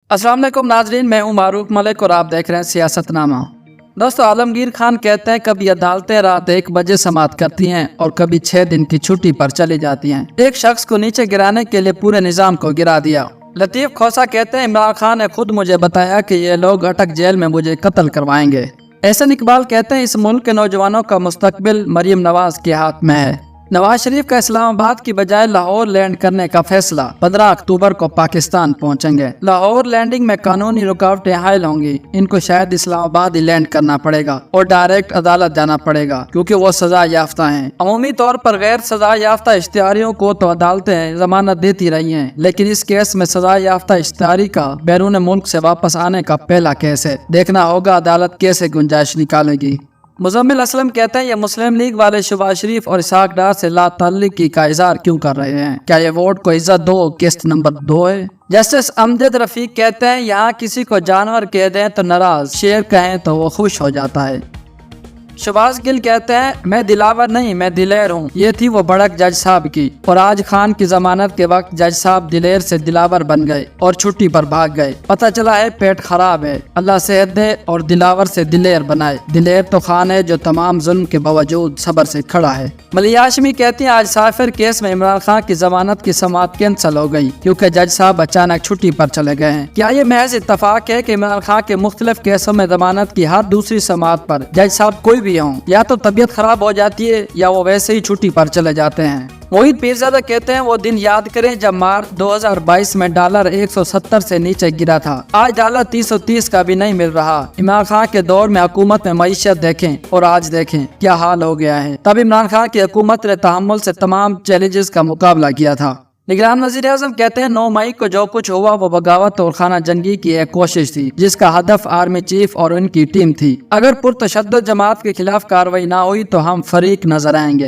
अस्सलाम वालेकुम नाजरीन, मैं हूं मारूफ मलिक और आप देख रहे हैं सियासतनामा। दोस्तों, आलमगीर खान कहते हैं कभी अदालतें रात 1 बजे समाअत करती हैं और कभी 6 दिन की छुट्टी पर चली जाती हैं। एक शख्स को नीचे गिराने के लिए पूरे निजाम को गिरा दिया। लतीफ खोसा कहते हैं इमरान खान ने खुद मुझे बताया कि ये लोग अटक जेल में मुझे कत्ल करवाएंगे। एहसन इकबाल कहते हैं इस मुल्क के नौजवानों का मुस्तकबिल मरियम नवाज के हाथ में है। नवाज शरीफ का इस्लामाबाद की बजाय लाहौर लैंड करने का फैसला, 15 अक्टूबर को पाकिस्तान पहुंचेंगे। लाहौर लैंडिंग में कानूनी रुकावटें हायल होंगी, इनको शायद इस्लामाबाद ही लैंड करना पड़ेगा और डायरेक्ट अदालत जाना पड़ेगा क्योंकि वो सजा याफ्ता हैं। अमूमी तौर पर गैर सजा याफ्ता इश्तिहारियों को तो अदालतें जमानत देती रही हैं, लेकिन इस केस में सजा याफ्ता इश्तिहारी का बैरून मुल्क से वापस आने का पहला केस है। देखना होगा अदालत कैसे गुंजाइश निकालेगी। मुजम्मिल असलम कहते हैं ये मुस्लिम लीग वाले शहबाज शरीफ और इसहाक डार से ला ताल्लुकी का इजहार क्यों कर रहे हैं? क्या ये वोट को इज्जत दो किस्त नंबर 2 है? जस्टिस अमजद रफीक कहते हैं यहाँ किसी को जानवर कह दें तो नाराज, शेर कहें तो वो खुश हो जाता है। शहबाज गिल कहते हैं मैं दिलावर नहीं मैं दिलेर हूँ। ये थी वो भड़क जज साहब की, और आज खान की जमानत के वक्त जज साहब दिलेर से दिलावर बन गए और छुट्टी पर भाग गए। पता चला है पेट खराब है, अल्लाह सेहत दे और दिलावर से दिलेर बनाए। दिलेर तो खान है जो तमाम जुल्म के बावजूद सब्र से खड़ा है। मलिया हाशमी कहती है आज साफिर केस में इमरान खान की जमानत की समाअत कैंसिल हो गई क्योंकि जज साहब अचानक छुट्टी पर चले गए हैं। क्या ये महज इत्तफाक है कि इमरान खान के मुख्तलिफ केसों में जमानत की हर दूसरी समाअत पर जज साहब कोई भी हों, या तो तबीयत खराब हो जाती है या वो वैसे ही छुट्टी पर चले जाते हैं? मोहित पीरजादा कहते हैं वो दिन याद करें जब मार्च 2022 में डॉलर 170 से नीचे गिरा था। आज डॉलर 330 का भी नहीं मिल रहा। इमरान खान के दौर में हुकूमत में मईशत देखें और आज देखें क्या हाल हो गया है। तब इमरान खान की हुकूमत ने तहम्मुल से तमाम चैलेंजेस का मुकाबला किया था। निगरान वज़ीर आज़म कहते हैं 9 मई को जो कुछ हुआ वो बगावत और खाना जंगी की एक कोशिश थी जिसका हदफ आर्मी चीफ और उनकी टीम थी। अगर पुरतशद्दुद जमात के खिलाफ कार्रवाई ना हुई तो हम फरीक नजर आएंगे।